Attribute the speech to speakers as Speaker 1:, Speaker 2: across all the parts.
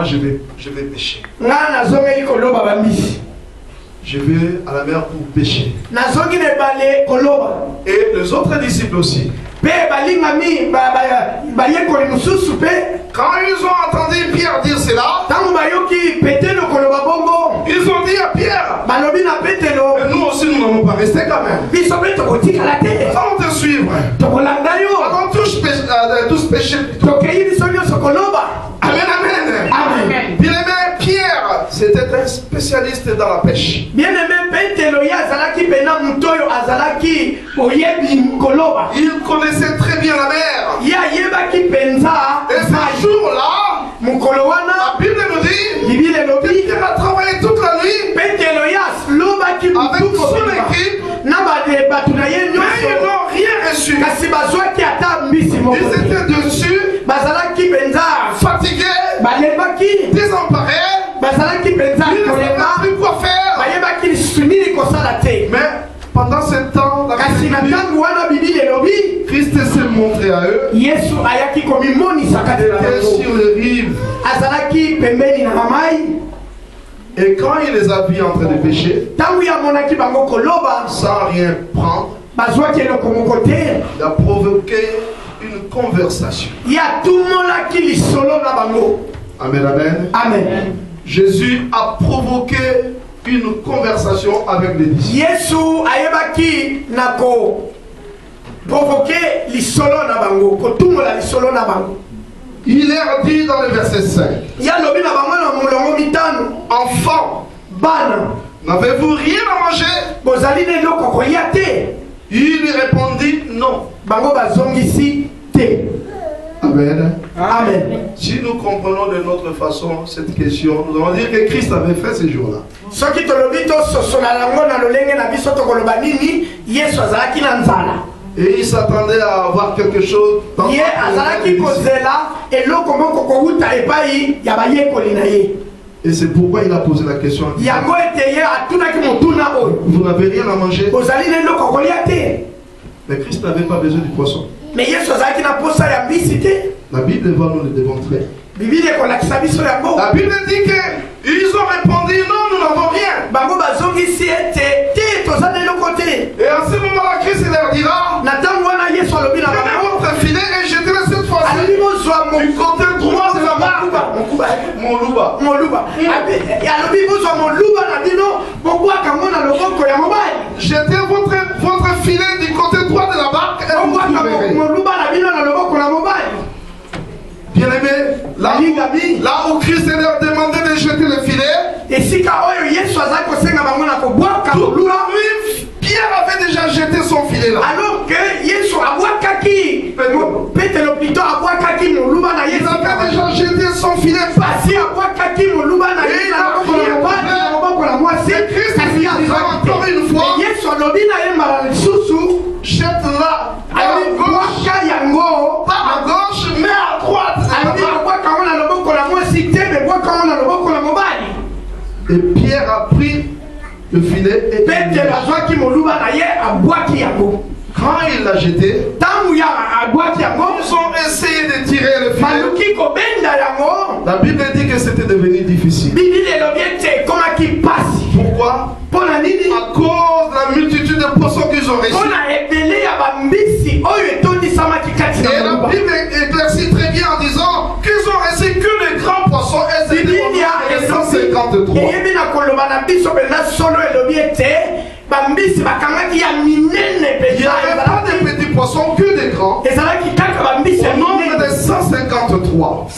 Speaker 1: Moi je vais pêcher. Je vais à la mer pour pêcher. Et les autres disciples aussi. Quand ils ont entendu Pierre dire cela, ils ont dit à Pierre, nous aussi nous n'allons pas rester quand même. Nous allons te suivre. Allons tous pêcher. Amen, amen. Bien aimé, Pierre, c'était un spécialiste dans la pêche. Bien aimé, il connaissait très bien la mer. Et ce jour-là, la Bible nous dit que Pierre a travaillé toute la nuit avec son équipe, mais ils n'ont rien reçu. Ils étaient dessus, fatigués, désemparés, ils ne savaient plus quoi faire. Mais pendant ce temps, Christ s'est montré à eux. Il était sur les rives. Et quand il les a vus en train de pêcher, sans rien prendre, il a provoqué une conversation. Amen, amen. Amen. Jésus a provoqué une conversation avec les disciples. Il leur dit dans le verset 5, enfants, n'avez-vous rien à manger? Il lui répondit non. Amen. Amen. Si nous comprenons de notre façon cette question, nous allons dire que Christ avait fait ce jour-là. Et il s'attendait à avoir quelque chose dans et c'est pourquoi il a posé la question. Vous n'avez rien à manger. Mais Christ n'avait pas besoin du poisson. La Bible va nous le démontrer. La Bible dit qu'ils ont répondu non, nous n'avons rien. Et à ce moment-là, Christ leur dira, prenez votre filet et jetez-le cette fois-ci du côté droit de la barque. Mon louba. Jetez votre filet du côté droit de la barque et vous trouverez. Bien aimé, là où Christ leur demandait de jeter le filet, Pierre avait déjà jeté son filet là. Alors que il avait déjà jeté son filet. Et Christ dira encore une fois, jette-la à gauche, mais à droite. Et Pierre a pris le filet et quand il l'a jeté, ils ont essayé de tirer le filet. La Bible dit que c'était devenu difficile. Pourquoi? À cause de la multitude de poissons qu'ils ont reçus. Et la Bible éclaircit très bien en disant qu'ils ont reçu que les grands poissons et c'est 153. Il n'y avait pas de petits poissons, que des grands. Au nombre de 153.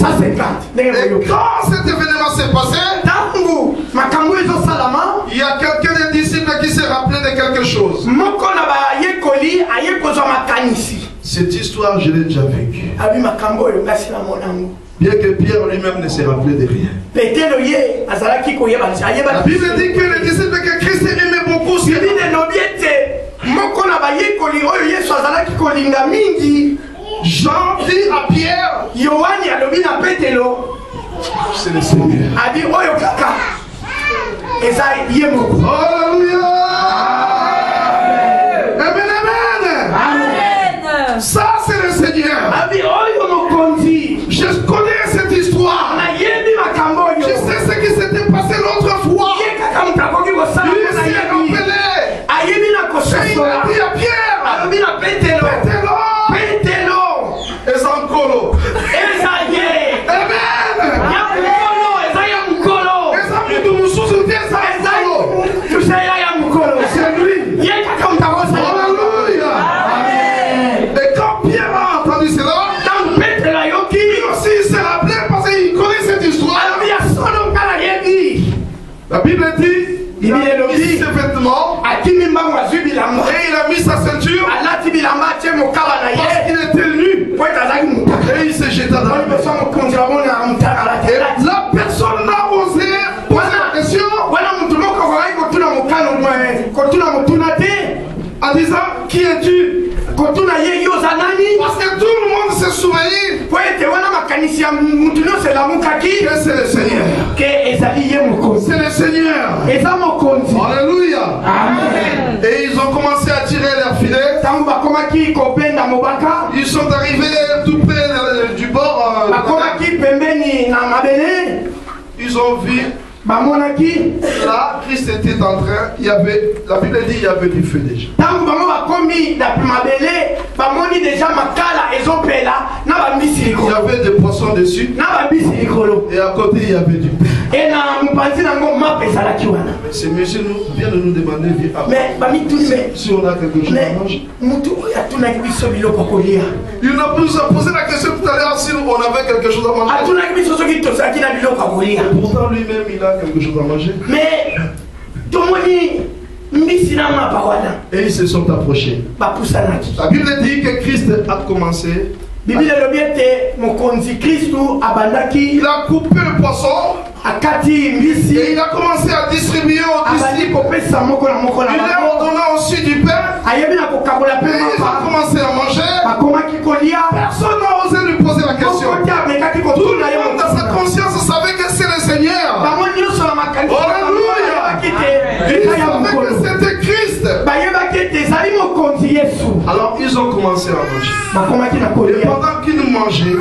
Speaker 1: Et quand cet événement s'est passé, il y a quelqu'un des disciples qui s'est rappelé de quelque chose. Cette histoire, je l'ai déjà vécue. Bien que Pierre lui-même ne s'est rappelé de rien. La Bible dit que les disciples que Christ aimait beaucoup, Jean dit à Pierre, c'est le Seigneur. Alléluia. Amen, amen. Ça c'est le Seigneur. Je connais cette histoire. La Bible dit, il a mis ses vêtements et il a mis sa ceinture parce qu'il était nu et il s'est jeté dans la mer. Et la personne n'a osé poser la question en disant qui es-tu? Parce que tout le monde se souvient que c'est le Seigneur. C'est le Seigneur. Alléluia. Amen. Et ils ont commencé à tirer leurs filets. Ils sont arrivés tout près du bord. Ils ont vu. Là, Christ était en train, il y avait, la Bible dit il y avait du feu déjà. Il y avait des poissons dessus. Et à côté il y avait du pain. Ces messieurs viennent de nous demander si on a quelque chose à manger. Il nous a posé la question tout à l'heure si on avait quelque chose à manger. Pourtant lui-même il a quelque chose à manger. Mais et ils se sont approchés. La Bible dit que Christ a commencé. Il a coupé le poisson. Et il a commencé à distribuer aux disciples. Il leur donna aussi du pain. Et ils ont commencé à manger. Personne n'a osé lui poser la question. Tout le monde dans sa conscience savait que c'est le Seigneur. Alléluia. Ils savaient que c'était Christ. Alors ils ont commencé à manger. Et pendant qu'ils mangeaient,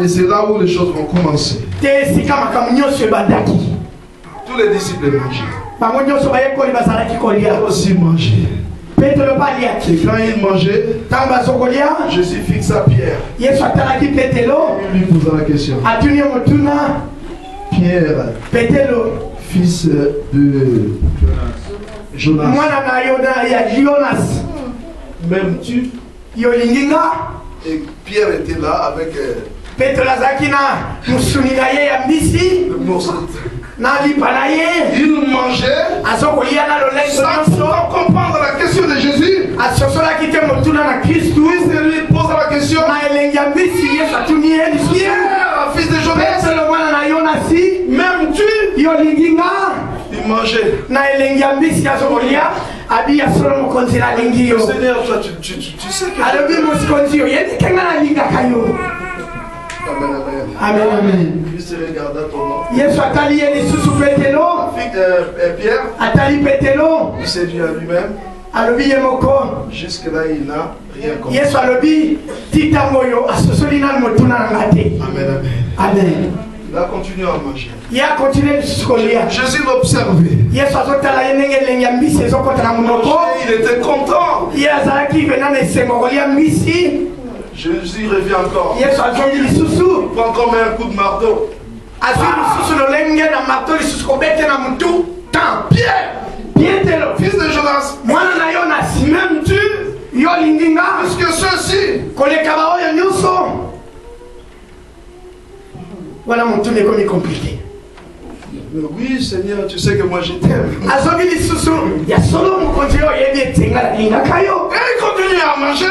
Speaker 1: et c'est là où les choses vont commencer. Tous les disciples mangeaient. Ils aussi mangé. Et quand ils mangeaient, Jésus fixa Pierre. Il lui posa la question. Pierre, fils de Jonas, m'aimes-tu? Et Pierre était là avec le morceau. Il mangeait sans comprendre la question de Jésus. Puis il lui pose la question. Pierre, fils de Jonas, m'aimes-tu? Il mangeait. Seigneur, toi tu sais que Amen, amen. Puis se regarda Thomas. Pierre, il s'est dit à lui-même. Jusque-là, il n'a rien compris. Amen, amen. Il a continué à manger. Jésus l'observait. Il était content. Jésus revient encore. Il prend comme un coup de marteau. Pierre, fils de Jonas, m'aimes-tu? Puisque ceux-ci.
Speaker 2: Voilà mon tour est compliqué.
Speaker 1: Oui, Seigneur, tu sais que moi je t'aime.
Speaker 2: Et il continue
Speaker 1: à manger.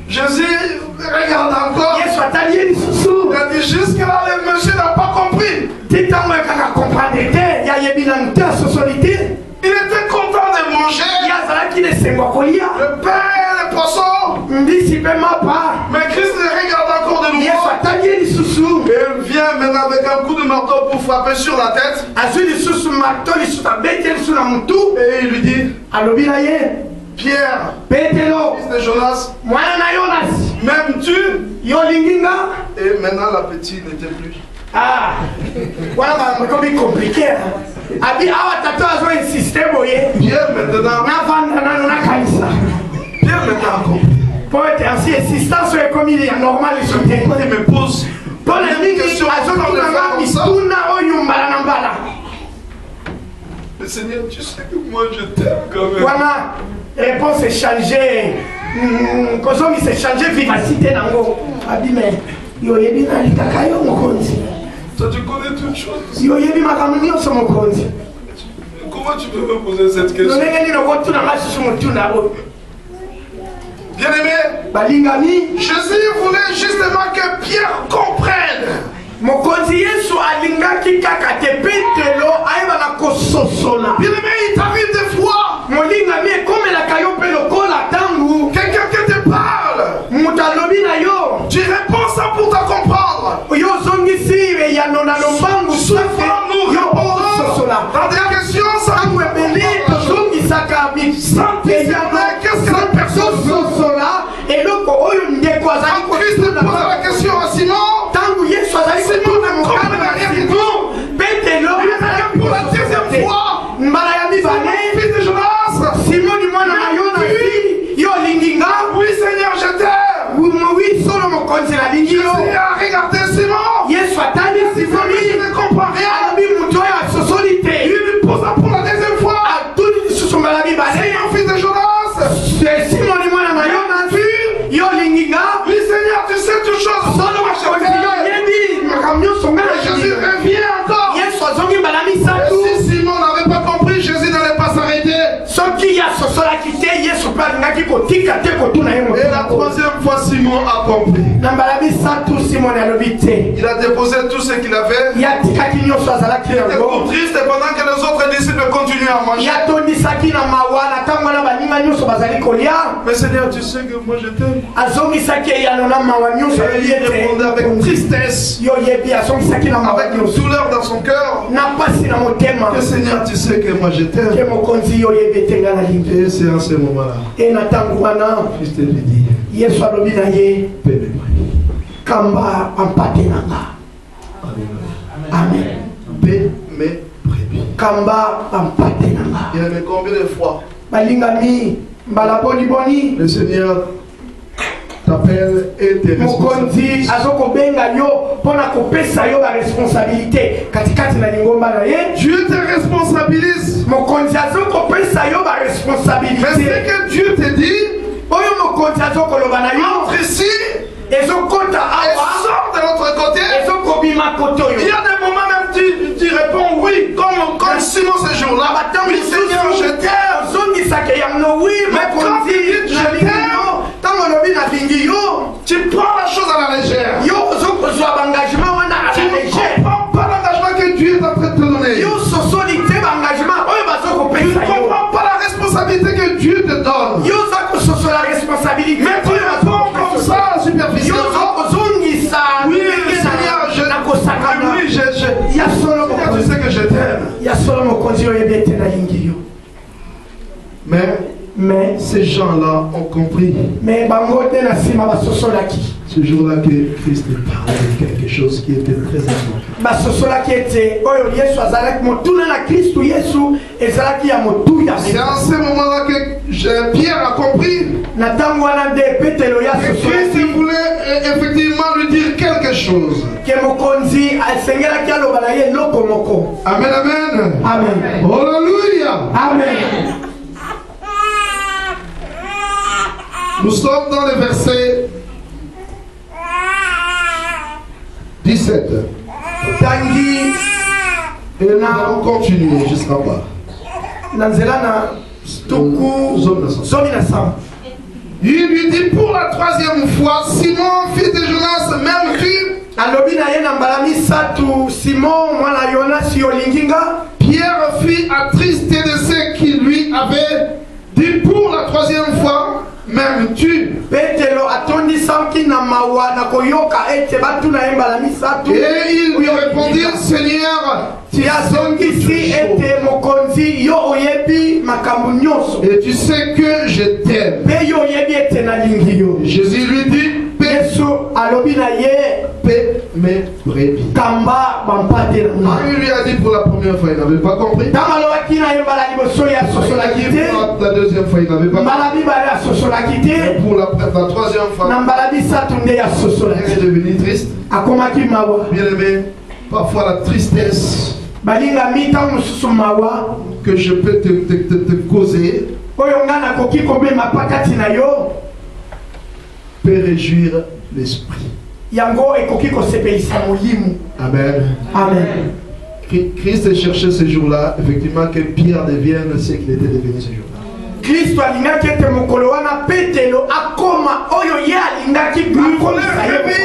Speaker 1: Jésus regarde encore. Il a dit jusque-là, le monsieur n'a pas compris. Il était content de manger le pain et le poisson. Mais Christ le regarde encore de nouveau. Et vient maintenant avec un coup de marteau pour frapper sur la tête. Et il lui dit, Pierre, fils de Jonas, m'aimes-tu? Et maintenant la petite n'était plus.
Speaker 2: Ah, voilà, c'est compliqué. Pierre maintenant.
Speaker 1: Pierre maintenant.
Speaker 2: Pour être ainsi, insistance est comme il est normal.
Speaker 1: Il me pose.
Speaker 2: Pour les questions,
Speaker 1: mais Seigneur, tu sais que moi je t'aime quand même.
Speaker 2: Voilà, réponse est changée. Quand il s'est changé, vivacité. Mais
Speaker 1: Toi, tu connais toutes choses. Comment tu peux me poser cette question? Bien-aimé, Jésus voulait justement que Pierre comprenne.
Speaker 2: Mokonzi Yesu alingaki kaka te Petelo aiba na kososola.
Speaker 1: Bien-aimé, il t'arrive des fois.
Speaker 2: Molinga mi comme la kayo pe lokola tangu.
Speaker 1: Quelqu'un qui te parle.
Speaker 2: Mutalobi na yo.
Speaker 1: Tu réponds ça pour te comprendre.
Speaker 2: Yo zongi si ya nona lombangu
Speaker 1: souvent nous répondons dans des questions sans
Speaker 2: webeli to zongi saka bi santé ya
Speaker 1: qu'est-ce que la personne
Speaker 2: sosola et loko oyo ndeko azali
Speaker 1: ko Christ pose la question à Simon.
Speaker 2: Tangu Yesu azali
Speaker 1: Simon ne comprend rien du tout.
Speaker 2: Petelo
Speaker 1: pour la deuxième fois.
Speaker 2: Mbala ya mibale
Speaker 1: fils de Jonas.
Speaker 2: Simon di mwana na Yona yo linginga.
Speaker 1: Oui Seigneur, je t'aime.
Speaker 2: Oui solo mokonzi na lingi yo.
Speaker 1: Jésus a regardé Simon.
Speaker 2: Yesu atandi Simon.
Speaker 1: Je ne comprends rien.
Speaker 2: Alabi muto ya sosolite.
Speaker 1: Il lui pose pour la deuxième fois.
Speaker 2: Atuni lisusu mbala mibale.
Speaker 1: Simon fils de Jonas.
Speaker 2: Simon di mwana na Yona yo linginga.
Speaker 1: Oui Seigneur, tu sais toutes choses.
Speaker 2: Solo mokonzi yo yebi makamyo songa na
Speaker 1: Jésus revient encore.
Speaker 2: Yesu azongi mbala misatu.
Speaker 1: Si Simon n'avait pas compris, Jésus n'allait pas s'arrêter.
Speaker 2: Soki ya sosola kite Yesu pa ngaki kotika te kotuna ye.
Speaker 1: Et la troisième fois, Simon a compris.
Speaker 2: Na mbala misatu Simon alobi te.
Speaker 1: Il a déposé tout ce qu'il avait.
Speaker 2: Ya tikaki nyonso azalaki
Speaker 1: Il était
Speaker 2: yango.
Speaker 1: triste pendant que les autres disciples continuaient à manger.
Speaker 2: Ya tondisaki na mawa na tango na baninga nyonso bazali kolia.
Speaker 1: Mais Seigneur, tu sais que moi je t'aime.
Speaker 2: Azongisaki ya na mawa nyonso
Speaker 1: Il répondait avec tristesse,
Speaker 2: yo yebi azongisaki na mawa
Speaker 1: avec une
Speaker 2: nyonso.
Speaker 1: douleur dans son cœur.
Speaker 2: Na pasi na motema.
Speaker 1: Que Seigneur, tu sais que moi je
Speaker 2: Ke
Speaker 1: t'aime.
Speaker 2: mokonzi yo yebi tenga na lingi.
Speaker 1: Et c'est à ce moment-là,
Speaker 2: E na tango wana
Speaker 1: Christ lui dit,
Speaker 2: Yesu alobi na ye
Speaker 1: paie-moi.
Speaker 2: kamba ampate nanga. Amen.
Speaker 1: Paie mes brebis.
Speaker 2: Kamba ampate nanga.
Speaker 1: Il y a combien de fois
Speaker 2: Balingami mbala boni boni.
Speaker 1: le Seigneur t'appelle et te
Speaker 2: Mokonzi
Speaker 1: responsabilise.
Speaker 2: azokobenga yo pona kopesa yo ba responsabilité katikati na lingomba na ye.
Speaker 1: Dieu te responsabilise.
Speaker 2: Mokonzi azokopesa yo ba
Speaker 1: Mais
Speaker 2: responsabilité.
Speaker 1: ce que Dieu te dit,
Speaker 2: Oyo mokonzi azokoloba na yo
Speaker 1: entre ici
Speaker 2: ezokota
Speaker 1: et
Speaker 2: awa
Speaker 1: sort de l'autre côté.
Speaker 2: ezokobima koto
Speaker 1: Il y
Speaker 2: yo.
Speaker 1: a des moments même tu réponds oui, comme Simon ce jour-là. Oui Seigneur, je t'aime.
Speaker 2: ozongisaka yango wi
Speaker 1: Mais quand
Speaker 2: mokonzi
Speaker 1: tu dis je
Speaker 2: nalingi
Speaker 1: t'aime,
Speaker 2: yo ntango olobi nalingi yo
Speaker 1: tu prends la chose à la légère.
Speaker 2: yo ozokozwa bangagement wana
Speaker 1: Tu
Speaker 2: ala
Speaker 1: ne
Speaker 2: légère.
Speaker 1: comprends pas l'engagement que Dieu est en train de te donner.
Speaker 2: Yo sosoli te bangagement oyo
Speaker 1: Tu ne
Speaker 2: bazokopesa yo.
Speaker 1: comprends pas la responsabilité que Dieu te donne.
Speaker 2: Yo ozakososola responsabilité.
Speaker 1: Mais tu réponds comme ça,
Speaker 2: Yo
Speaker 1: superficiellement.
Speaker 2: ozokozongisa
Speaker 1: Oui, Seigneur,
Speaker 2: nakosakana.
Speaker 1: oui,
Speaker 2: Ya solo
Speaker 1: Seigneur, tu
Speaker 2: mokonzi.
Speaker 1: sais que je t'aime.
Speaker 2: Ya solo mokonzi oyebi ete nalingi yo.
Speaker 1: Mais ces gens-là ont compris
Speaker 2: Mais bango te na nsima basosolaki.
Speaker 1: ce jour-là que Christ parlait de quelque chose qui était très important.
Speaker 2: Basosolaki ete oyo Yesu azalaki motuna na Kristu Yesu ezalaki ya motuya.
Speaker 1: C'est en ce moment-là que Pierre a compris
Speaker 2: Na tango wana nde Petelo ya
Speaker 1: que Christ
Speaker 2: sosolaki
Speaker 1: voulait effectivement lui dire quelque chose.
Speaker 2: ke mokonzi asengelaki aloba na ye eloko moko.
Speaker 1: Amen, amen.
Speaker 2: Amen.
Speaker 1: Alléluia.
Speaker 2: Amen.
Speaker 1: Nous sommes dans le verset 17.
Speaker 2: Tangi
Speaker 1: Et nous allons continuer jusqu'à bas.
Speaker 2: na nzela na tuku zomi na samba.
Speaker 1: Il lui dit pour la troisième fois, Simon, fils de Jonas, m'aimes-tu?
Speaker 2: Alobi na ye na mbala misatu Simon mwana Yonas yo linginga.
Speaker 1: Pierre fut attristé de ce qu'il lui avait dit pour la troisième fois, m'aimes-tu?
Speaker 2: Petelo atondisaki na mawa na koyoka ete batuna ye mbala misatu.
Speaker 1: Et il lui répondit, Seigneur,
Speaker 2: yazongisi ete mokonzi yo oyebi makambo nyonso.
Speaker 1: et tu sais que je t'aime.
Speaker 2: Pe yo oyebi ete nalingi yo.
Speaker 1: Jésus lui dit,
Speaker 2: Yesu alobi na ye
Speaker 1: paie mes brebis.
Speaker 2: kamba bampate na nga.
Speaker 1: Il lui a dit pour la première fois, il n'avait pas compris.
Speaker 2: Ntango alobaki na ye mbala liboso ya sosolaki te.
Speaker 1: Pour la deuxième fois, il n'avait pas compris.
Speaker 2: Mbala mibale ya sosolaki te.
Speaker 1: Et pour la troisième
Speaker 2: Na
Speaker 1: fois,
Speaker 2: mbala misatu nde ya
Speaker 1: il
Speaker 2: sosolaki.
Speaker 1: est devenu triste.
Speaker 2: Akomaki mawa.
Speaker 1: Bien aimé, parfois la tristesse
Speaker 2: balingami ntango mosusu mawa
Speaker 1: que je peux te causer
Speaker 2: oyo nga nakoki komema pakati na yo
Speaker 1: peut réjouir l'esprit.
Speaker 2: yango ekoki kosepelisa molimo.
Speaker 3: Amen.
Speaker 2: Amen.
Speaker 3: Christ cherchait ce jour-là, effectivement, que Pierre devienne ce qu'il était devenu ce jour-là.
Speaker 2: Kristo alingaki ete mokolo wana Petelo akoma oyo ye alingaki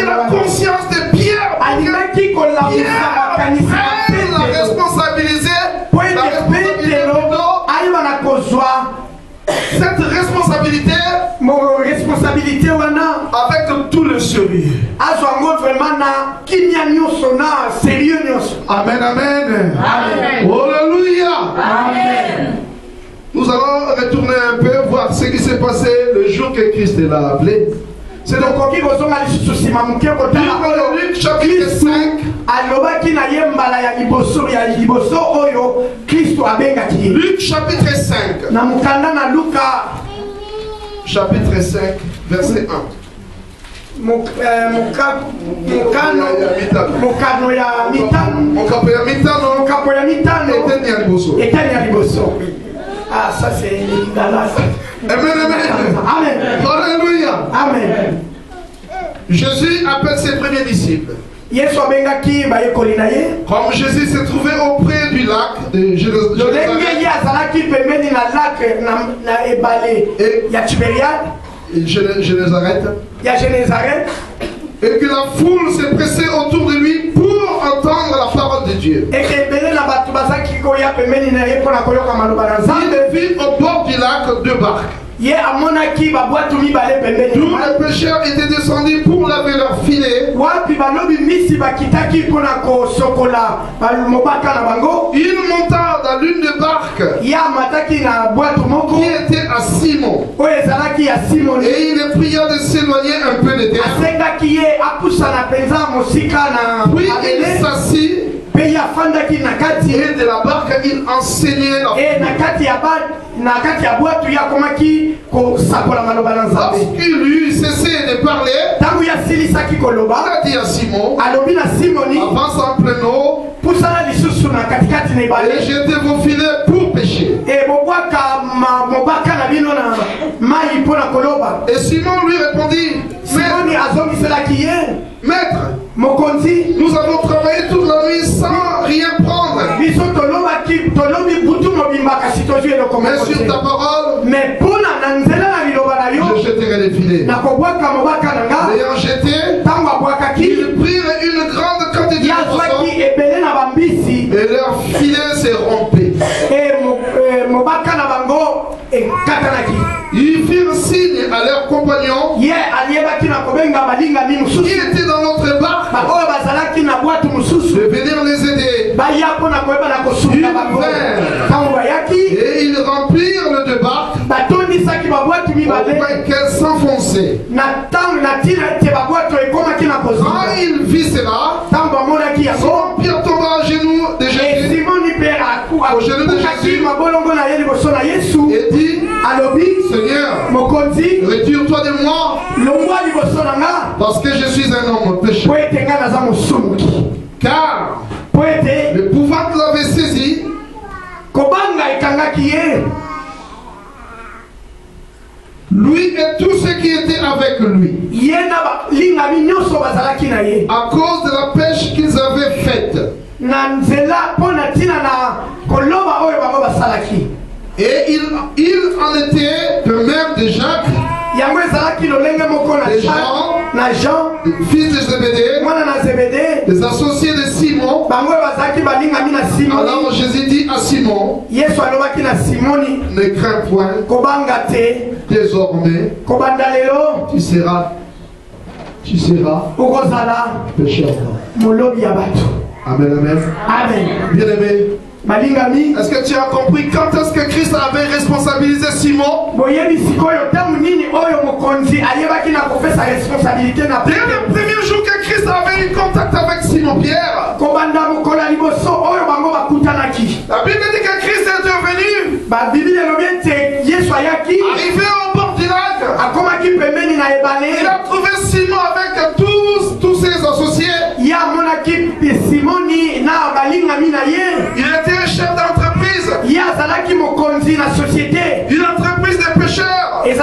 Speaker 1: la conscience de Pierre.
Speaker 2: Alingaki kolamusa makanisi ya Petelo.
Speaker 1: La responsabiliser.
Speaker 2: Po ete Petelo ayeba na kozwa
Speaker 1: cette responsabilité,
Speaker 2: responsabilité wana
Speaker 1: avec tout le sérieux.
Speaker 2: Azwango vraiment na kimia nyonso na sérieux nyonso.
Speaker 1: Amen, amen.
Speaker 2: Amen.
Speaker 1: Alléluia.
Speaker 2: Amen.
Speaker 1: Nous allons retourner un peu voir ce qui s'est passé le jour que Christ l'a appelé.
Speaker 2: C'est donc Luc
Speaker 1: chapitre 5. Luc chapitre 5. Chapitre 5, verset 1.
Speaker 2: Ah, ça c'est l'Ingala.
Speaker 1: Amen, amen.
Speaker 2: Amen.
Speaker 1: Alléluia.
Speaker 2: Amen.
Speaker 1: Jésus appelle ses premiers disciples.
Speaker 3: Comme Jésus s'est trouvé auprès du lac de
Speaker 2: Génézareth,
Speaker 3: et que la foule s'est pressée autour de lui pour entendre la parole de Dieu.
Speaker 1: Il vit au bord du lac deux barques. Tous les pêcheurs étaient descendus pour laver leurs filets. Il monta dans l'une des barques qui était à Simon. Et il pria de s'éloigner un peu de terre. Puis il s'assit. Et de la barque, il enseignait lorsqu'il eut cessé de parler, il a dit à Simon, avance en plein eau et jetez vos filets pour pêcher. Et Simon lui répondit, Maître, nous avons travaillé toute la nuit sans rien prendre. Mais sur ta parole, je jeterai les filets. L'ayant jeté, ils prirent une grande quantité de poissons et leur filet s'est rompu. Ils firent signe à leurs compagnons qui étaient dans notre barque de venir les aider. Ils vinrent et ils remplirent les deux barques au point qu'elles s'enfonçaient. Quand il vit cela, Pierre tomba à genoux de Jésus, au genou de Jésus, et dit, Seigneur, retire-toi de moi, parce que je suis un homme pécheur. Car l'épouvante l'avait saisi. Lui et tous ceux qui étaient avec lui, à cause de la pêche qu'ils avaient faite. Et il en était de même de Jacques, de Jean, fils de Zébédée, des associés de Simon. Alors Jésus dit à Simon, ne crains point, désormais tu seras pécheur. Amen, amen. Bien aimé. Est-ce que tu as compris quand est-ce que Christ avait responsabilisé Simon? Dès le premier jour que Christ avait eu contact avec Simon Pierre, la Bible dit que Christ est devenu arrivé au bord du lac. Il a trouvé Simon avec tous ses associés. Il était chef d'entreprise. Une entreprise de pêcheurs. Et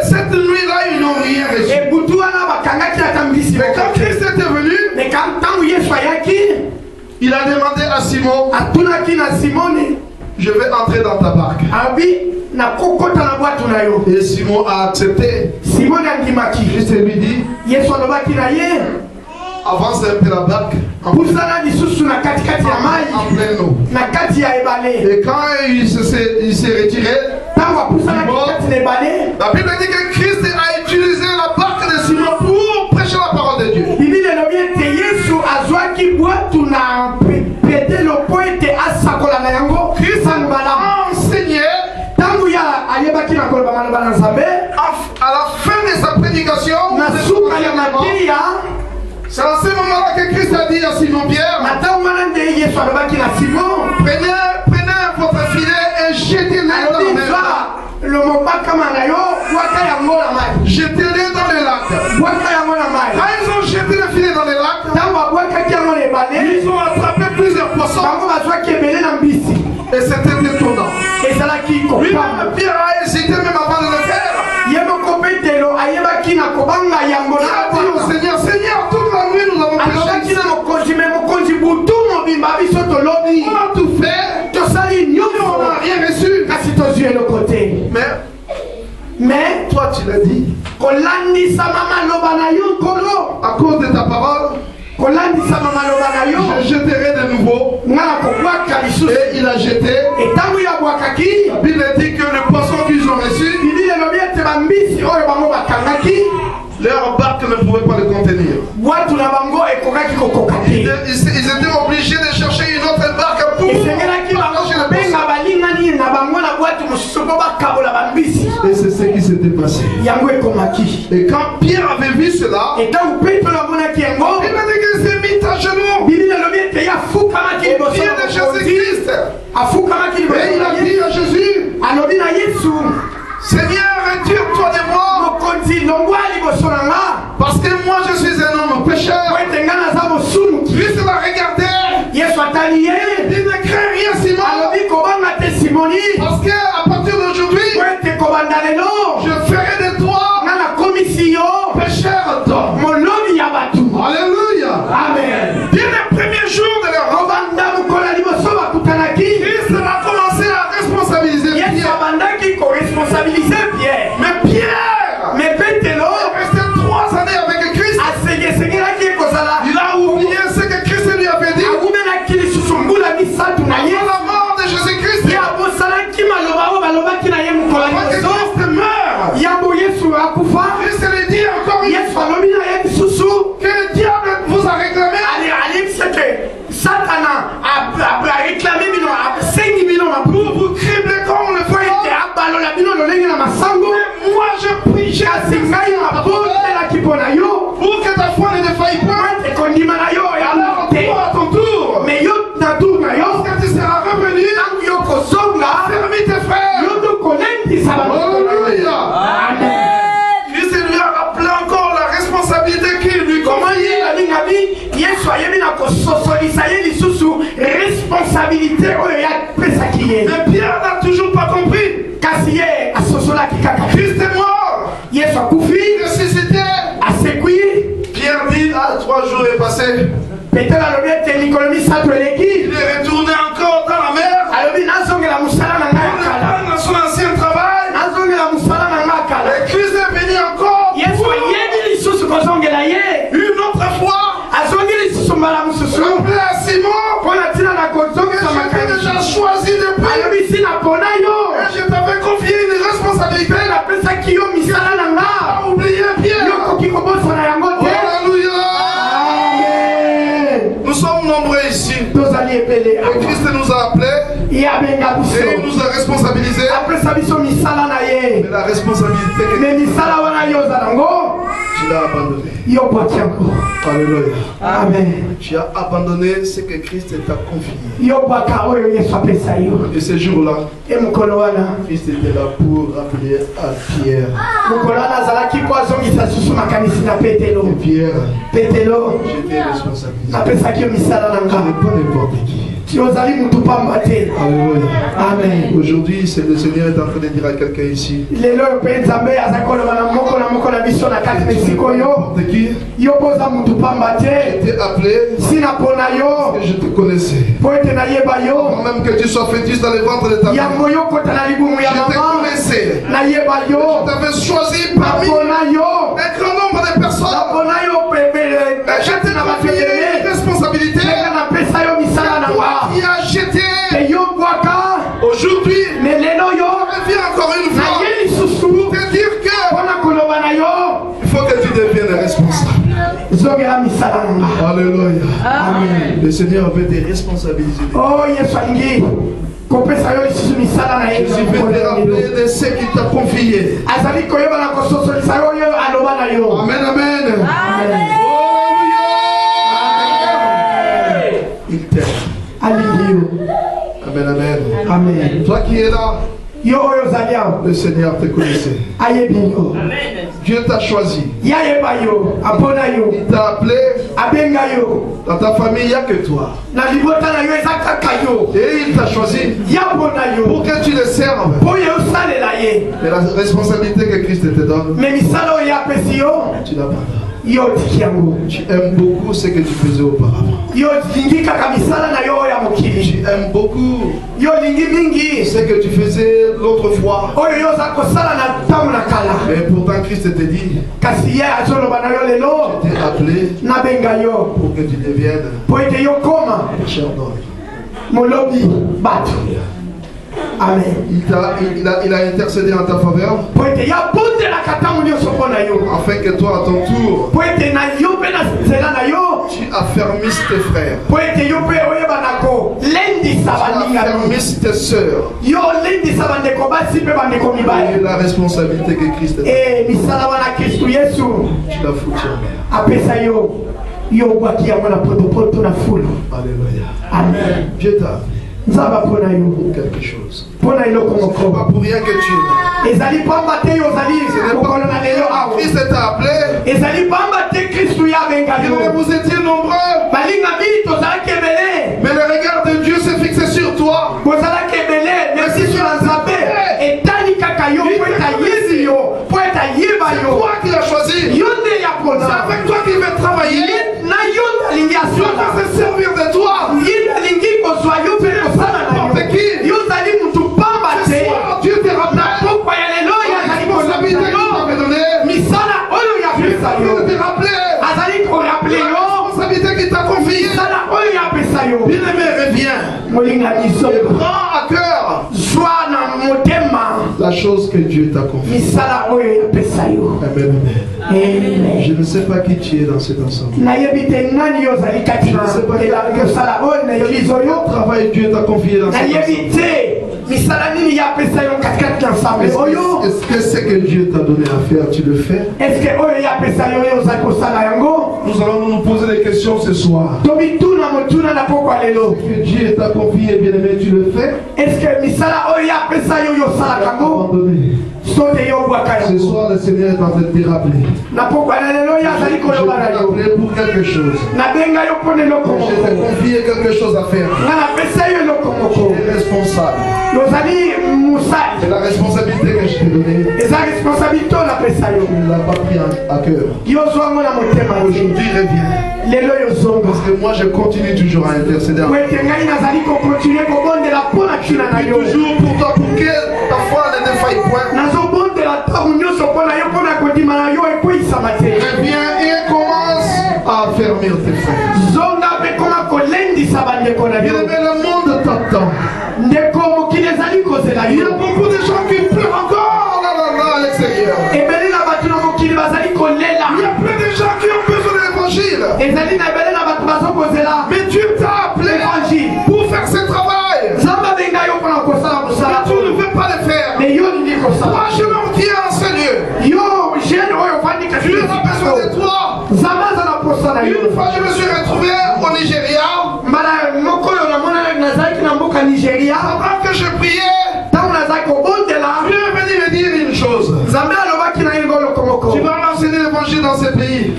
Speaker 1: cette nuit-là, ils n'ont rien reçu.
Speaker 3: Il a demandé à Simon, je vais entrer dans ta barque. Et Simon a accepté. Christ lui dit, avance un peu la barque en pleine eau. Et quand il s'est retiré, la Bible dit que Christ a utilisé la barque de Simon pour prêcher la parole de Dieu. Christ a enseigné. À la fin de sa prédication, c'est à ce moment-là que Christ a dit à Simon-Pierre, prenez votre filet et jetez-le dans la mer. Jetez-le dans le lac. Quand ils ont jeté le filet dans le lac, ils ont attrapé plusieurs poissons. Et c'était étonnant. Lui-même, Pierre a hésité même avant de le faire. Il a dit au Seigneur, Seigneur, toute la nuit nous avons péché. On a tout fait. On n'a rien reçu. Mais toi tu l'as dit. À cause de ta parole, je jeterai de nouveau. Et il a jeté. La Bible dit que le poisson qu'ils ont reçu, leur barque ne pouvait pas le contenir. Ils étaient obligés de chercher une autre barque pour et c'est ce qui s'était passé. Et quand Pierre avait vu cela, il a dit que s'est mis à genoux au pied de Jésus-Christ. Et il a dit à Jésus, Seigneur, retire-toi de moi. Parce que moi je suis un homme pécheur. Christ l'a regardé. Il ne craint rien, Simon. Parce qu'à partir d'aujourd'hui, je ferai de toi pécheur d'homme. Alléluia. Amen. Dès le premier jour de leur Christ a commencé à responsabiliser Pierre. Mais Pierre, il est resté 3 années avec Christ. Il a oublié ce que Christ lui avait dit. Avant la mort de Jésus-Christ, avant que Christ meure, Christ lui dit encore une fois que le diable vous a réclamé. Pour vous cribler comme on le fait. Moi je prie pour que ta foi ne défaille pas. Alors toi à ton tour, lorsque tu seras revenu, ferme tes frères. Alléluia. Christ lui a rappelé encore la responsabilité qu'il lui confiait. Mais Pierre n'a toujours pas compris. Christ est mort. Ressuscité. Pierre dit, 3 jours est passé. Il est retourné encore dans la mer. Dans son ancien travail. Et Christ est venu encore. Une autre fois. Rappelez à Simon. J'avais déjà choisi depuis. Et je t'avais confié une responsabilité. Tu as oublié Pierre. Alléluia. Nous sommes nombreux ici. Et Christ nous a appelés. Et il nous a responsabilisés. Mais la responsabilité que tu l'as abandonnée. Alléluia. Amen. Tu as abandonné ce que Christ t'a confié. Et ce jour-là, Christ était là pour rappeler à Pierre. Et Pierre, j'étais responsabilisé. Je n'ai pas n'importe qui. Alléluia.
Speaker 2: Amen.
Speaker 3: Aujourd'hui, le Seigneur est en train de dire à quelqu'un ici.
Speaker 2: N'importe qui.
Speaker 3: J'étais appelé parce que je te connaissais. Avant même que tu sois fœtus dans le ventre de ta mère. Je te connaissais. Je t'avais choisi parmi un grand nombre de personnes. Je t'ai confié une responsabilité. Toi qui as jeté. Aujourd'hui, je reviens encore une fois pour te dire que il faut que tu deviennes responsable. Alléluia.
Speaker 2: Amen.
Speaker 3: Le Seigneur veut te responsabiliser.
Speaker 2: Oh, Jésus
Speaker 3: veut te rappeler de ce qu'il t'a confié. Amen, amen. Il t'aime. Amen, amen.
Speaker 2: Amen.
Speaker 3: Toi qui es là, le Seigneur te connaissait. Dieu t'a choisi. Il t'a appelé. Dans ta famille, il n'y a que toi. Et il t'a choisi pour que tu le serves. Mais la responsabilité que Christ te donne, tu l'as pas. Tu aimes beaucoup ce que tu faisais auparavant. Tu aimes beaucoup ce que tu faisais l'autre fois. Mais pourtant Christ te dit, je t'ai appelé pour que tu deviennes cher d'homme.
Speaker 2: Amen.
Speaker 3: Il a intercédé en ta faveur afin que toi à ton tour tu affermisses tes frères, tu affermisses tes sœurs. Et la responsabilité que Christ a donnée, tu la fous. Alléluia.
Speaker 2: Amen.
Speaker 3: Dieu t'a appelé pour quelque chose. Ce n'est pas pour rien que tu es là. Christ t'a appelé. Vous étiez nombreux. Mais le regard de Dieu s'est fixé sur toi. C'est toi qui l'as choisi. C'est avec toi qu'il veut travailler. Il va se servir de toi. N'importe qui. Ce soir, Dieu te rappelle la responsabilité qu'il t'avait donnée. Dieu te rappelle la responsabilité qu'il t'a confiée. Bien-aimé, reviens. Et prends à cœur la chose que Dieu t'a confiée. Amen.
Speaker 2: Amen.
Speaker 3: Je ne sais pas qui tu es dans cet ensemble. Je ne sais pas quel travail Dieu t'a confié dans cet ensemble. Est-ce que ce que Dieu t'a donné à faire, tu le fais? Nous allons nous poser des questions ce soir. Ce que Dieu t'a confié, bien aimé, tu le fais? Ce soir, le Seigneur est en train de te rappeler. Je t'ai appelé pour quelque chose. Je t'ai confié quelque chose à faire. Tu es responsable. C'est la responsabilité que je t'ai donnée. Tu ne l'as pas pris à cœur. Aujourd'hui, reviens. Parce que moi, je continue toujours à intercéder. Toujours pour toi, pour que ta foi ne défaille point. Reviens et commence à affermir tes frères. Bien-aimé, le monde t'attend. Il y a beaucoup de gens qui pleurent encore à l'extérieur. Il y a plein de gens qui ont besoin de l'évangile. Mais Dieu t'a appelé pour faire ce travail. Mais tu ne veux pas le faire. Toi, jeune homme qui est en ce lieu, Dieu a besoin de toi. Une fois, je me suis retrouvé au Nigeria. Avant que je priais, Dieu est venu me dire une chose. Tu vas m'enseigner l'évangile dans ce pays.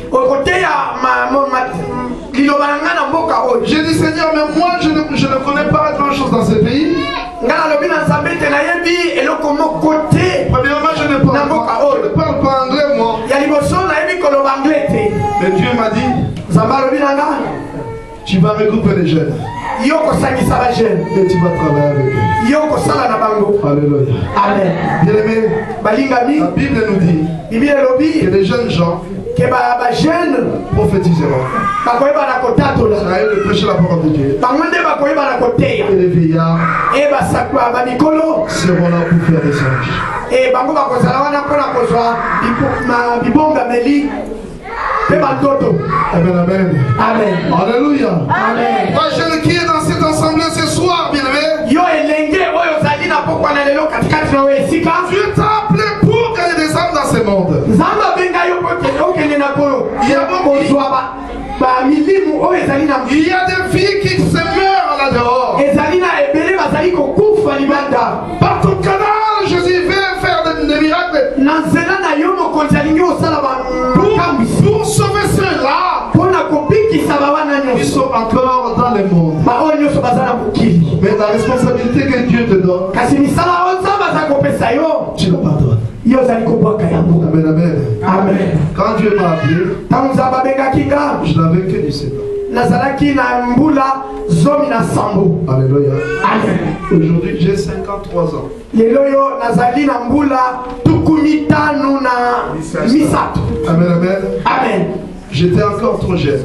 Speaker 3: J'ai dit Seigneur, mais moi je ne connais pas grand chose dans ce pays. Premièrement, je ne parle pas anglais moi. Mais Dieu m'a dit, tu vas regrouper les jeunes. Et tu vas travailler avec eux. Alléluia.
Speaker 2: Amen.
Speaker 3: Bien-aimé, la Bible nous dit que les jeunes gens prophétiseront. Ça a de prêcher la parole de Dieu. Et les vieillards seront là pour faire des anges. Amen, amen.
Speaker 2: Amen.
Speaker 3: Alléluia.
Speaker 2: Amen.
Speaker 3: Toi, jeune qui est dans cette assemblée ce soir, bien-aimé, Dieu t'a appelé pour gagner des âmes dans ce monde. Il y a des filles qui se meurent là-dehors. Par ton canal, Jésus veut faire des miracles. Pour sauver ceux-là, ils sont encore dans le monde. Mais la responsabilité que Dieu te donne, tu la pardonnes. Amen, amen.
Speaker 2: Amen.
Speaker 3: Quand Dieu m'a appelé, je n'avais que 17 ans. Alléluia. Aujourd'hui, j'ai 53 ans. Amen, amen.
Speaker 2: Amen.
Speaker 3: J'étais encore trop jeune.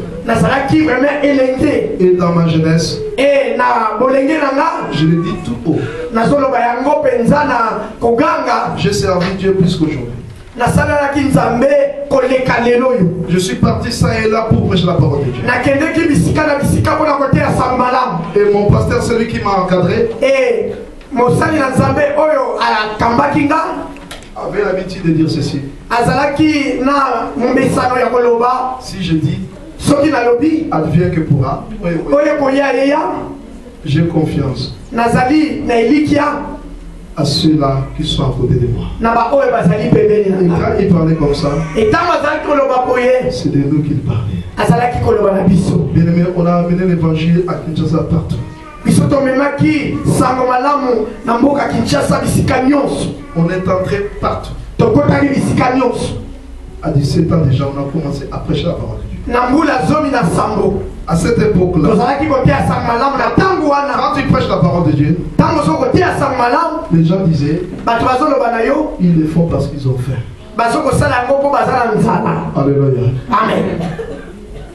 Speaker 3: Et dans ma jeunesse, je l'ai dit tout haut, j'ai servi Dieu plus qu'aujourd'hui. Je suis parti ça et là pour prêcher la parole de Dieu. Et mon pasteur, celui qui m'a encadré, avait l'habitude de dire ceci. Si je dis adviens que pourra, j'ai confiance à ceux-là qui sont à côté de moi. Et quand il parlait comme ça, c'est de nous qu'il parlait. Bien aimé, on a amené l'évangile à Kinshasa partout. On est entré partout. À 17 ans déjà, on a commencé à prêcher la parole de Dieu. À cette époque-là, quand tu prêches la parole de Dieu, les gens disaient, ils le font parce qu'ils ont faim. Alléluia.
Speaker 2: Amen.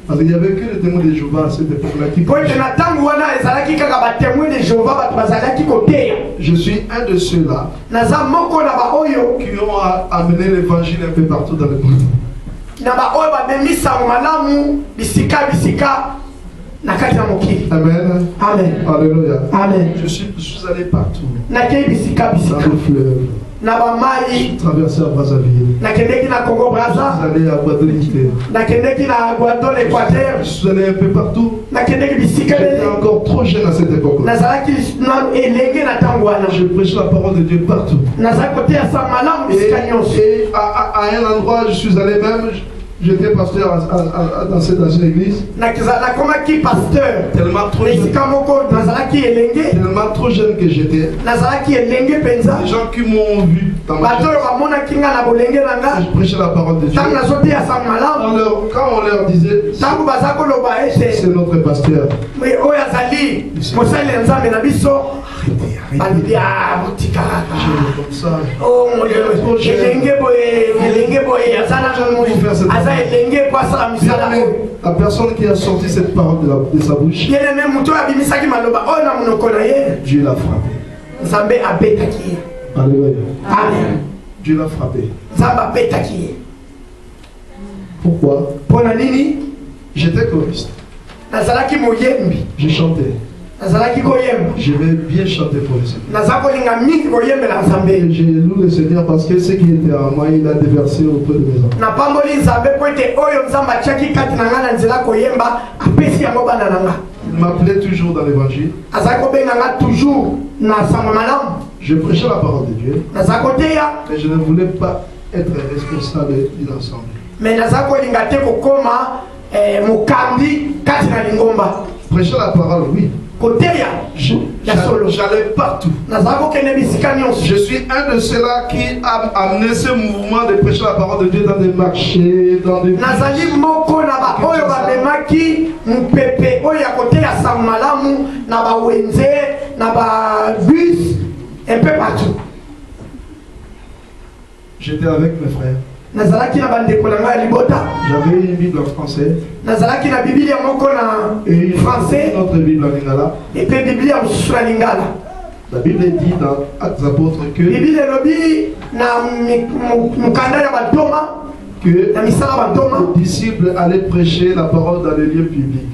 Speaker 3: Parce qu'il n'y avait que les témoins de Jéhovah à cette époque-là qui Je suis un de ceux-là qui ont amené l'évangile un peu partout dans le monde. Amen.
Speaker 2: Amen.
Speaker 3: Alléluia.
Speaker 2: Amen.
Speaker 3: Je suis allé partout. Dans le fleuve. Je suis traversé à Brazzaville. Je suis allé à Guadeloupe. Je suis allé un peu partout. J'étais encore trop jeune à cette époque-là. Je prêche la parole de Dieu partout. Et à un endroit, je suis allé même. J'étais pasteur dans une église. Tellement trop jeune que j'étais. Les gens qui m'ont vu dans ma je prêchais la parole de Dieu. Quand on leur disait, c'est notre pasteur. La personne qui a sorti cette parole de sa bouche, Dieu l'a frappé. Alléluia. Dieu l'a frappé. Pourquoi? J'étais choriste. Je chantais. Je vais bien chanter pour le Seigneur. J'ai loué le Seigneur parce que ce qui était en moi, il a déversé auprès de mes enfants. Il m'appelait toujours dans l'évangile. Je prêchais la parole de Dieu. Mais je ne voulais pas être responsable d'une assemblée. prêcher la parole, oui. J'allais partout. Je suis un de ceux-là qui a amené ce mouvement de prêcher la parole de Dieu dans des marchés, dans des
Speaker 2: bus, un peu partout.
Speaker 3: J'étais avec mes frères.
Speaker 2: J'avais
Speaker 3: une Bible en français.
Speaker 2: Et une
Speaker 3: français. Notre Bible en lingala.
Speaker 2: Et puis Bible en lingala.
Speaker 3: La Bible dit dans Actes apôtres que les disciples allaient prêcher la parole dans les lieux publics.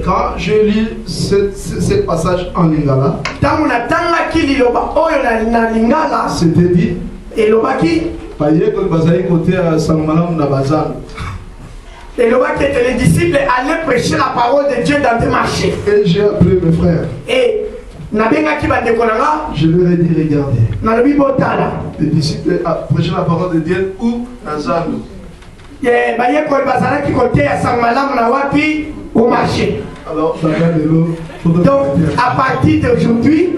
Speaker 3: Quand je lis ce passage en lingala, c'était dit
Speaker 2: les disciples allaient prêcher la parole de Dieu dans des marchés.
Speaker 3: Et j'ai appelé mes frères.
Speaker 2: Et
Speaker 3: je leur ai dit, regardez. Les disciples prêchaient la parole de Dieu où? Dans Zando.
Speaker 2: Au marché.
Speaker 3: Alors,
Speaker 2: donc, à partir d'aujourd'hui,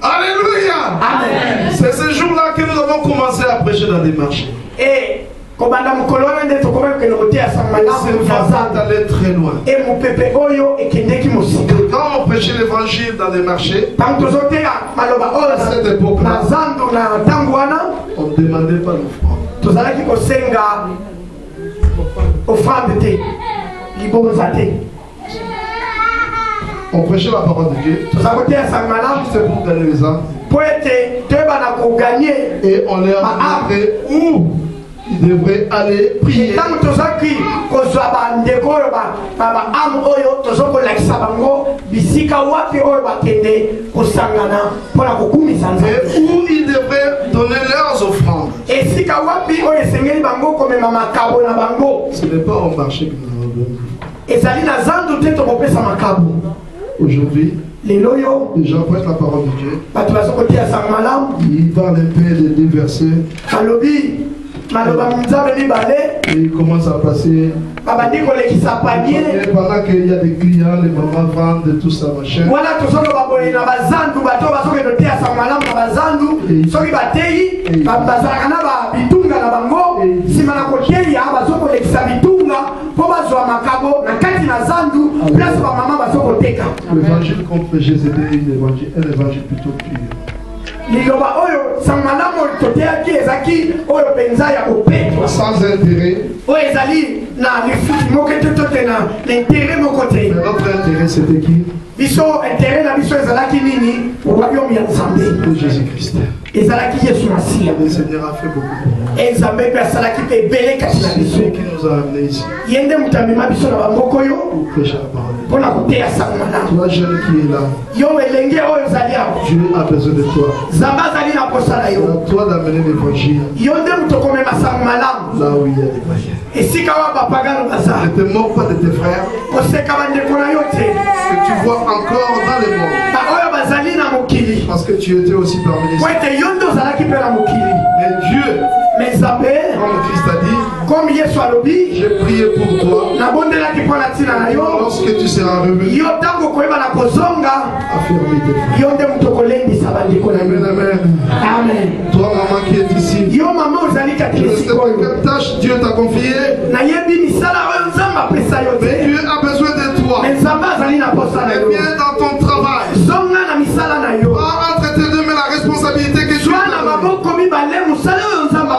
Speaker 3: alléluia.
Speaker 2: Amen.
Speaker 3: C'est ce jour-là que nous avons commencé à prêcher dans des marchés.
Speaker 2: Et c'est
Speaker 3: allé très loin.
Speaker 2: Et
Speaker 3: quand on prêchait l'évangile dans des marchés, à cette époque-là, on ne demandait pas
Speaker 2: l'offrande.
Speaker 3: On prêchait la parole de Dieu. C'est pour gagner les âmes. Et on leur a montré où ils devraient aller prier. Et où ils devraient donner leurs offrandes. Ce n'est pas au marché que nous avons donné. Aujourd'hui, les gens prêchent la parole de Dieu. Ils parlent un peu de des versets. Et ils commencent à passer. Pendant qu'il y a des clients, les mamans vendent tout ça, machin. L'évangile qu'on prêchait, c'était un évangile plutôt pur. Sans intérêt. Mais notre intérêt, c'était qui? C'était Jésus-Christ. Le Seigneur a fait beaucoup pour nous. C'est ce qui nous a amenés ici. Pour prêcher la parole. Toi, jeune qui est là, Dieu a besoin de toi. C'est à toi d'amener l'évangile là où il y a l'évangile. Ne te moque pas de tes frères que tu vois encore dans le monde. Parce que tu étais aussi parmi les autres. Mais Dieu, comme Christ a dit, j'ai prié pour toi. Lorsque tu seras revenu, affirmer tes frères. Amen, amen.
Speaker 2: Amen.
Speaker 3: Toi, maman qui est ici, je ne sais pas quelle tâche Dieu t'a confiée. Mais Dieu a besoin de toi. Et viens dans ton travail. Pas entre tes deux mains la responsabilité que Dieu t'a donnée.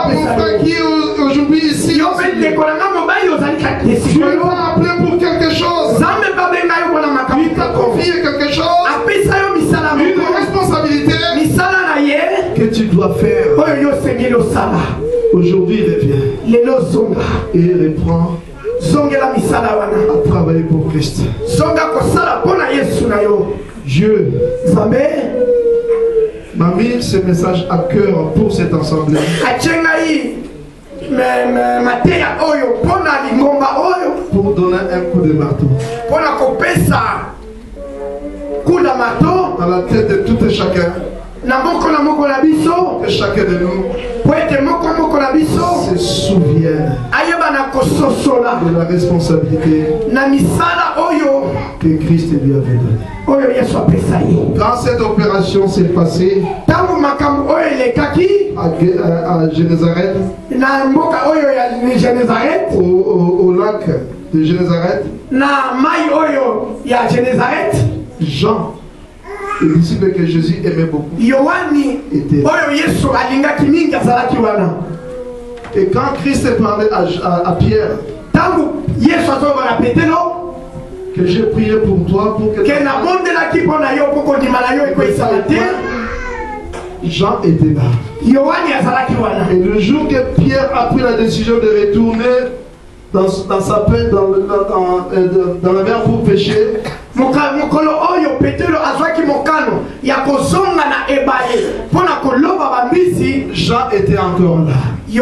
Speaker 3: Mon frère qui est aujourd'hui ici, Dieu t'a appelé pour quelque chose. Il t'a confié quelque chose. Une responsabilité que tu dois faire. Aujourd'hui, reviens et reprends à travailler pour Christ. Dieu m'a mis ce message à cœur pour cette assemblée. Pour donner un coup de marteau dans la tête de tout et chacun. Que chacun de nous se de la responsabilité que Christ lui avait donnée. Quand cette opération s'est passée à Génézareth, au lac de Génézareth, Jean, le disciple que Jésus aimait beaucoup, était là. Et quand Christ parlait à Pierre, que j'ai prié pour toi pour que Jean était là. Et le jour que Pierre a pris la décision de retourner dans sa paix, dans la mer pour pécher, Jean était encore là. Et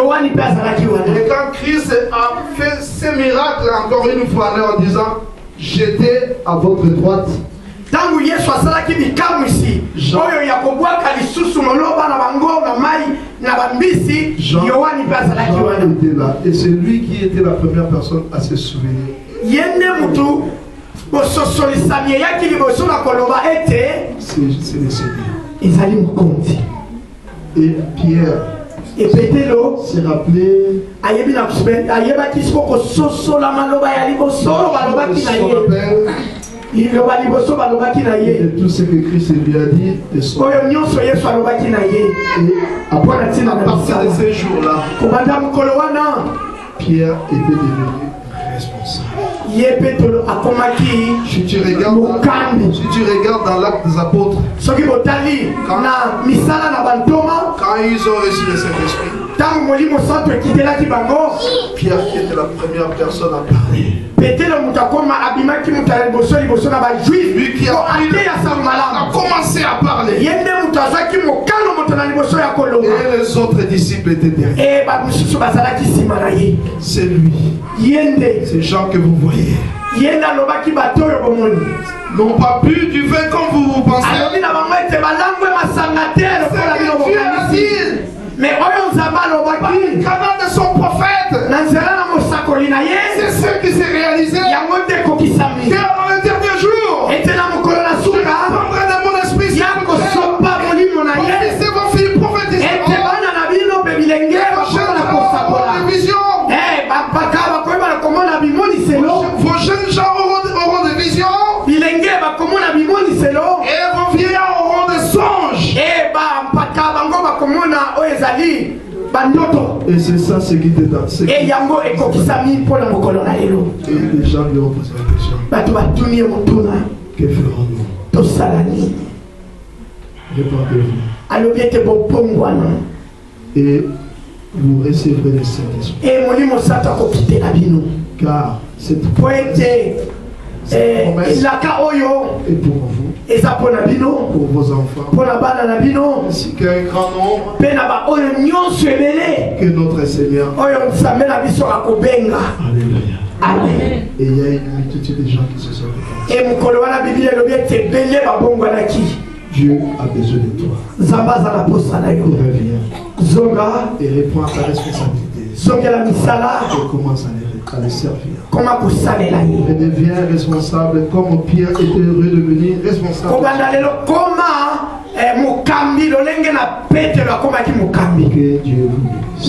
Speaker 3: quand Christ a fait ces miracles encore une fois en disant j'étais à votre droite, Jean était là. Et c'est lui qui était la première personne à se souvenir. C'est le Seigneur. Et Pierre s'est rappelé de tout ce que Christ lui a dit de son. Et à partir de ces jours-là, Pierre était devenu responsable. Si tu regardes dans l'acte des apôtres, quand ils ont reçu le Saint-Esprit, Pierre qui était la première personne à parler. Lui qui a commencé à parler. Et les autres disciples étaient derrière. C'est lui. Ces gens que vous voyez n'ont pas bu du vin comme vous pensez. Mais le canal de son prophète, c'est ce qui s'est réalisé. Que dans le dernier jour, je prendrai de mon esprit vos filles prophétiseront. Vos jeunes gens auront des visions. Et vos vieillards auront des songes. Et c'est ça ce qui était dans ce. Et les gens lui ont posé la question. Que ferons-nous? Répondez-vous. Et vous recevrez le Saint-Esprit. Car cette promesse est pour vous, pour vos enfants, ainsi qu'un grand nombre que notre Seigneur. Alléluia.
Speaker 2: Amen.
Speaker 3: Et il y a une multitude de gens qui se sont répanchus. Dieu a besoin de toi. Reviens et réponds à ta responsabilité. Et commence à les servir. Et deviens responsable comme Pierre était heureux de devenir responsable. Que Dieu vous bénisse.